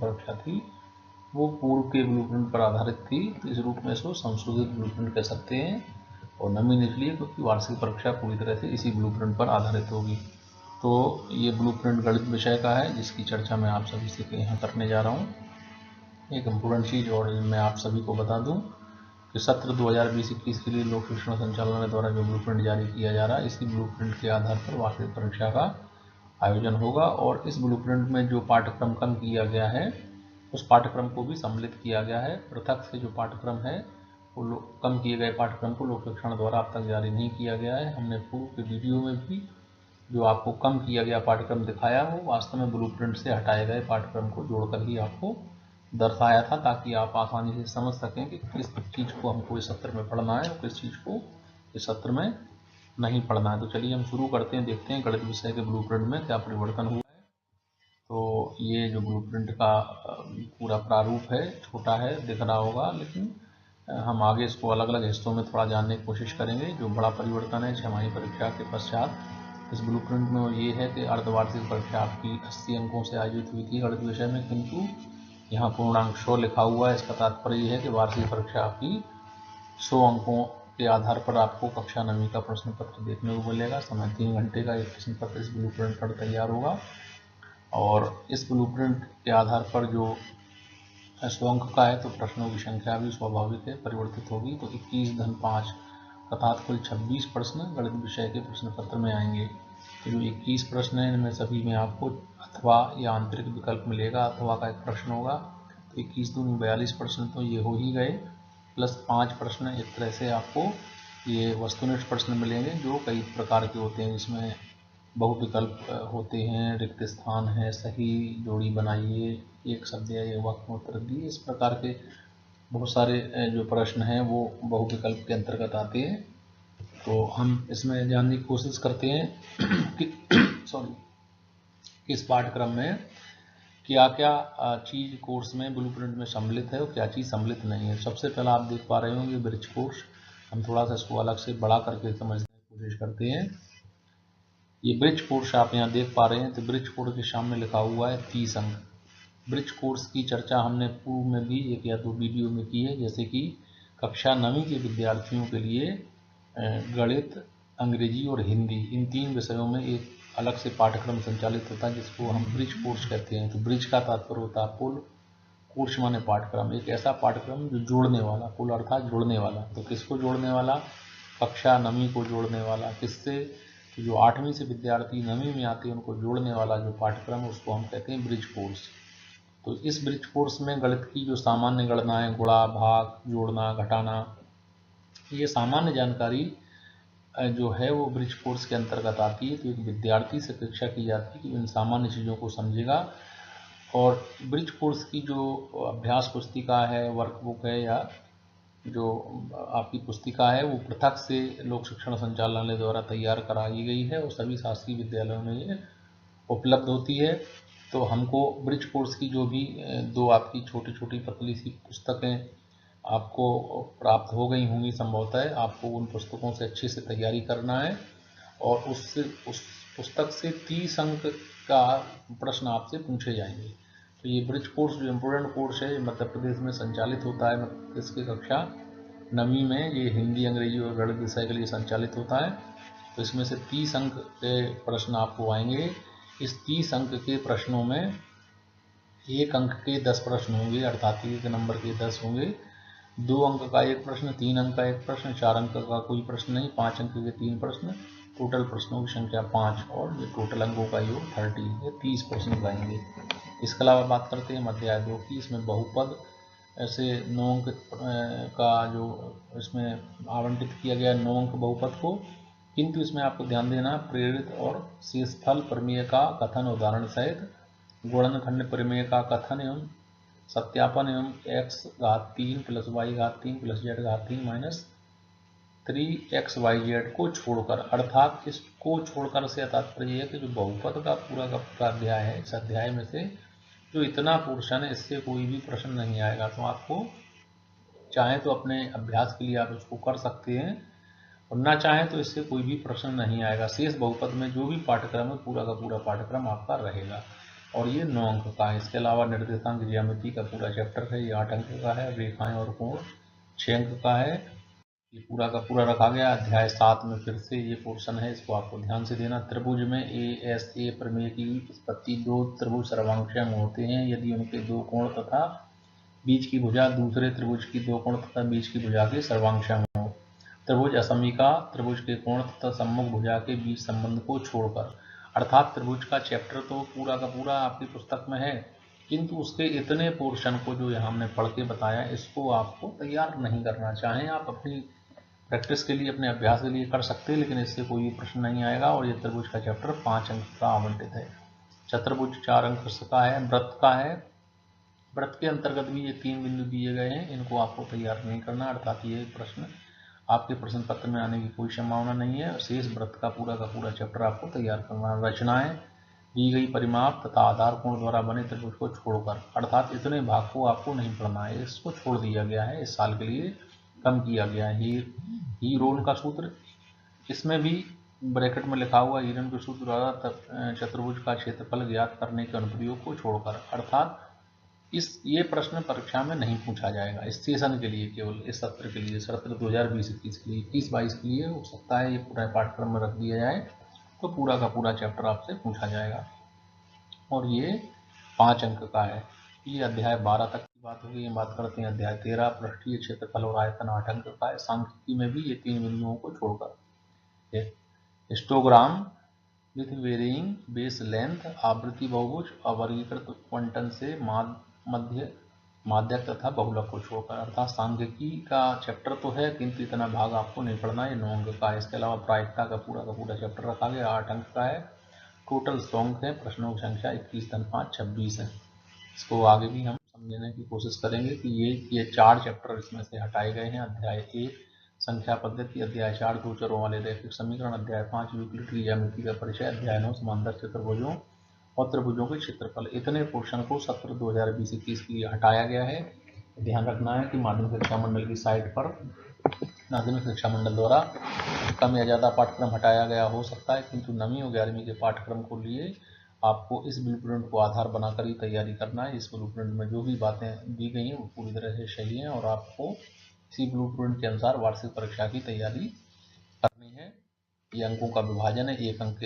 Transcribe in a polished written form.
परीक्षा थी वो पूर्व के ब्लूप्रिंट पर आधारित थी, तो इस रूप में इसको संशोधित ब्लूप्रिंट कह सकते हैं। और नवीन इसलिए क्योंकि वार्षिक परीक्षा पूरी तरह से इसी ब्लूप्रिंट पर आधारित होगी। तो ये ब्लूप्रिंट गणित विषय का है जिसकी चर्चा मैं आप सभी से यहाँ करने जा रहा हूँ। एक इम्पोर्टेंट चीज़ और मैं आप सभी को बता दूँ कि सत्र 2020-21 के लिए लोक शिक्षण संचालनालय द्वारा जो ब्लूप्रिंट जारी किया जा रहा है, इसी ब्लूप्रिंट के आधार पर वार्षिक परीक्षा का आयोजन होगा। और इस ब्लूप्रिंट में जो पाठ्यक्रम कम किया गया है उस पाठ्यक्रम को भी सम्मिलित किया गया है। पृथक से जो पाठ्यक्रम है वो कम किए गए पाठ्यक्रम को लोक शिक्षण द्वारा अब तक जारी नहीं किया गया है। हमने पूर्व के वीडियो में भी जो आपको कम किया गया पाठ्यक्रम दिखाया वो वास्तव में ब्लूप्रिंट से हटाए गए पाठ्यक्रम को जोड़कर ही आपको दर्शाया था, ताकि आप आसानी से समझ सकें कि किस चीज़ को हमको इस सत्र में पढ़ना है और किस चीज़ को इस सत्र में नहीं पढ़ना है। तो चलिए हम शुरू करते हैं, देखते हैं गणित विषय के ब्लूप्रिंट में क्या परिवर्तन हुआ है। तो ये जो ब्लूप्रिंट का पूरा प्रारूप है, छोटा है दिख रहा होगा, लेकिन हम आगे इसको अलग अलग हिस्सों में थोड़ा जानने की कोशिश करेंगे। जो बड़ा परिवर्तन है छमाही परीक्षा के पश्चात इस ब्लूप्रिंट में वो ये है कि अर्धवार्षिक परीक्षा आपकी 80 अंकों से आयोजित हुई थी गणित विषय में, किंतु यहाँ पूर्णांक 100 लिखा हुआ है। इसका तात्पर्य ये है कि वार्षिक परीक्षा आपकी 100 अंकों के आधार पर आपको कक्षा 9वीं का प्रश्न पत्र देखने को मिलेगा। समय 3 घंटे का एक प्रश्न पत्र इस ब्लूप्रिंट पर तैयार होगा और इस ब्लूप्रिंट के आधार पर जो 100 अंक का है तो प्रश्नों की संख्या भी स्वाभाविक है परिवर्तित होगी। तो 21 धन 5 अर्थात कुल 26 प्रश्न गणित विषय के प्रश्न पत्र में आएंगे। तो जो 21 प्रश्न हैं इनमें सभी में आपको अथवा या आंतरिक विकल्प मिलेगा, अथवा का एक प्रश्न होगा। तो 21 दूनी 42 प्रश्न तो ये हो ही गए, प्लस 5 प्रश्न एक तरह से आपको ये वस्तुनिष्ठ प्रश्न मिलेंगे जो कई प्रकार के होते हैं, जिसमें बहुविकल्प होते हैं, रिक्त स्थान है, सही जोड़ी बनाइए, एक शब्द या एक वाक्य में उत्तर दिए, इस प्रकार के बहुत सारे जो प्रश्न हैं वो बहुविकल्प के अंतर्गत आते हैं। तो हम इसमें जानने की कोशिश करते हैं कि किस पाठ्यक्रम में क्या क्या चीज़ कोर्स में ब्लूप्रिंट में सम्मिलित है और क्या चीज़ सम्मिलित नहीं है। सबसे पहला आप देख पा रहे होंगे ब्रिज कोर्स। हम थोड़ा सा इसको अलग से बड़ा करके समझने की कोशिश करते हैं। ये ब्रिज कोर्स आप यहाँ देख पा रहे हैं, तो ब्रिज कोर्स के सामने लिखा हुआ है 30 अंक। ब्रिज कोर्स की चर्चा हमने पूर्व में भी 1 या 2 वीडियो में की है, जैसे कि कक्षा 9वीं के विद्यार्थियों के लिए गणित, अंग्रेजी और हिंदी, इन 3 विषयों में एक अलग से पाठ्यक्रम संचालित होता है जिसको हम ब्रिज कोर्स कहते हैं। तो ब्रिज का तात्पर्य होता है पुल, कोर्स माने पाठ्यक्रम, एक ऐसा पाठ्यक्रम जो जोड़ने वाला, पुल अर्थात जोड़ने वाला। तो किसको जोड़ने वाला? कक्षा 9वीं को जोड़ने वाला। किससे? तो जो 8वीं से विद्यार्थी 9वीं में आते हैं उनको जोड़ने वाला जो पाठ्यक्रम उसको हम कहते हैं ब्रिज कोर्स। तो इस ब्रिज कोर्स में गणित की जो सामान्य गणनाएं, गुणा, भाग, जोड़ना, घटाना, ये सामान्य जानकारी जो है वो ब्रिज कोर्स के अंतर्गत आती है। तो एक विद्यार्थी से अपेक्षा की जाती है कि इन सामान्य चीज़ों को समझेगा। और ब्रिज कोर्स की जो अभ्यास पुस्तिका है, वर्कबुक है या जो आपकी पुस्तिका है वो पृथक से लोक शिक्षण संचालनालय द्वारा तैयार कराई गई है और सभी शासकीय विद्यालयों में ये उपलब्ध होती है। तो हमको ब्रिज कोर्स की जो भी 2 आपकी छोटी छोटी पतली सी पुस्तकें आपको प्राप्त हो गई होंगी संभवतः, आपको उन पुस्तकों से अच्छे से तैयारी करना है और उस पुस्तक से 30 अंक का प्रश्न आपसे पूछे जाएंगे। तो ये ब्रिज कोर्स जो इम्पोर्टेंट कोर्स है मध्य प्रदेश में संचालित होता है। मध्य प्रदेश की कक्षा 9वीं में ये हिंदी, अंग्रेजी और गणित विषय के लिए संचालित होता है। तो इसमें से 30 अंक के प्रश्न आपको आएंगे। इस 30 अंक के प्रश्नों में 1 अंक के 10 प्रश्न होंगे, अर्थात 1 नंबर के 10 होंगे। 2 अंक का 1 प्रश्न, 3 अंक का 1 प्रश्न, 4 अंक का कोई प्रश्न नहीं, 5 अंक के 3 प्रश्न, टोटल प्रश्नों की संख्या 5 और ये टोटल अंकों का योग 30, ये 30 प्रश्न आएंगे। इसके अलावा बात करते हैं अध्याय 2 की। इसमें बहुपद ऐसे 9 अंक का जो इसमें आवंटित किया गया 9 अंक बहुपद को, किंतु इसमें आपको ध्यान देना प्रेरित और शेषफल प्रमेय का कथन उदाहरण सहित, गुणनखंड प्रमेय का कथन एवं सत्यापन एवं x घात 3 प्लस y घात 3 प्लस z घात 3 माइनस 3xyz को छोड़कर, अर्थात इसको छोड़कर से तात्पर्य है कि जो बहुपद का पूरा अध्याय है, इस अध्याय में से जो इतना पोर्शन है इससे कोई भी प्रश्न नहीं आएगा। तो आपको चाहे तो अपने अभ्यास के लिए आप इसको कर सकते हैं और ना चाहे तो इससे कोई भी प्रश्न नहीं आएगा। शेष बहुपद में जो भी पाठ्यक्रम है पूरा का पूरा पाठ्यक्रम आपका रहेगा। और ये 9 अंक का है। इसके अलावा निर्देशांक ज्यामिति का पूरा चैप्टर है, ये 8 अंक का है। रेखाएं और कोण 6 अंक का है। ये पूरा का पूरा रखा गया। अध्याय 7 में फिर से ये पोर्शन है, इसको आपको ध्यान से देना। त्रिभुज में ASA प्रमेय की उत्पत्ति। दो त्रिभुज सर्वांशम होते हैं यदि उनके दो कोण तथा बीच की भुजा दूसरे त्रिभुज की दो कोण तथा बीच की भुजा के सर्वांशम हो। त्रिभुज असमीका त्रिभुज के कोण तथा सम्मुख भुजा के बीच संबंध को छोड़कर। अर्थात त्रिभुज का चैप्टर तो पूरा का पूरा आपकी पुस्तक में है, किंतु उसके इतने पोर्शन को जो यहाँ हमने पढ़ के बताया, इसको आपको तैयार नहीं करना। चाहें आप अपनी प्रैक्टिस के लिए, अपने अभ्यास के लिए कर सकते हैं, लेकिन इससे कोई प्रश्न नहीं आएगा। और ये त्रिभुज का चैप्टर 5 अंक का आवंटित है। चतुर्भुज 4 अंक का है। वृत्त का है। वृत्त के अंतर्गत भी ये 3 बिंदु दिए गए हैं, इनको आपको तैयार नहीं करना, अर्थात ये प्रश्न आपके प्रश्न पत्र में आने की कोई संभावना नहीं है। शेष वृत्त का पूरा चैप्टर आपको तैयार करना। रचनाएं दी गई परिमाप तथा आधार कोण द्वारा बने त्रिभुज को छोड़कर, अर्थात इतने भाग को आपको नहीं पढ़ना है, इसको छोड़ दिया गया है, इस साल के लिए कम किया गया है। हीरोन का सूत्र, इसमें भी ब्रैकेट में लिखा हुआ हीरोन के सूत्र द्वारा चतुर्भुज का क्षेत्रफल ज्ञात करने के अनुप्रयोग को छोड़कर, अर्थात ये प्रश्न परीक्षा में नहीं पूछा जाएगा। इस सेशन के लिए, केवल इस सत्र के लिए, सत्र 2020-21 के लिए, 21-22 के लिए हो सकता है ये पूरा पाठ्यक्रम में रख दिया जाए, तो पूरा का पूरा चैप्टर आपसे पूछा जाएगा। और ये 5 अंक का है। ये अध्याय 12 तक की बात होगी। ये बात करते हैं अध्याय 13, पृष्ठीय क्षेत्रफल और आयतन 8 अंक का है। सांख्यिकी में भी ये 3 बिंदुओं को छोड़कर। Histogram with varying base length, आवृत्ति बहुभुज, अवर्गीकृत क्वांटन से माध्यक तथा बहुलक को छोड़कर, अर्थात सांख्यिकी का चैप्टर तो है, किंतु इतना भाग आपको नहीं पढ़ना है, 9 अंक का है। इसके अलावा प्रायिकता का पूरा चैप्टर रखा गया, 8 अंक का है। टोटल 100 अंक है। प्रश्नों की संख्या 21, 5, 26 है। इसको आगे भी हम समझने की कोशिश करेंगे कि ये 4 चैप्टर इसमें से हटाए गए हैं। अध्याय 1 संख्या पद्धति, अध्याय 4 दो चरों वाले रैखिक समीकरण, अध्याय 5 यूक्लिड की ज्यामिति का परिचय, अध्याय 9 समांतर चतुर्भुजों और त्रिभुजों के क्षेत्रफल। इतने पोर्शन को सत्र 2020-21 के लिए हटाया गया है। ध्यान रखना है कि माध्यमिक शिक्षा मंडल की साइट पर माध्यमिक शिक्षा मंडल द्वारा कम या ज़्यादा पाठ्यक्रम हटाया गया हो सकता है, किंतु 9वीं और 11वीं के पाठ्यक्रम को लिए आपको इस ब्लूप्रिंट को आधार बनाकर ही तैयारी करना है। इस ब्लूप्रिंट में जो भी बातें दी गई हैं वो पूरी तरह से सही हैं, और आपको इसी ब्लूप्रिंट के अनुसार वार्षिक परीक्षा की तैयारी करनी है। ये अंकों का विभाजन है, 1 अंक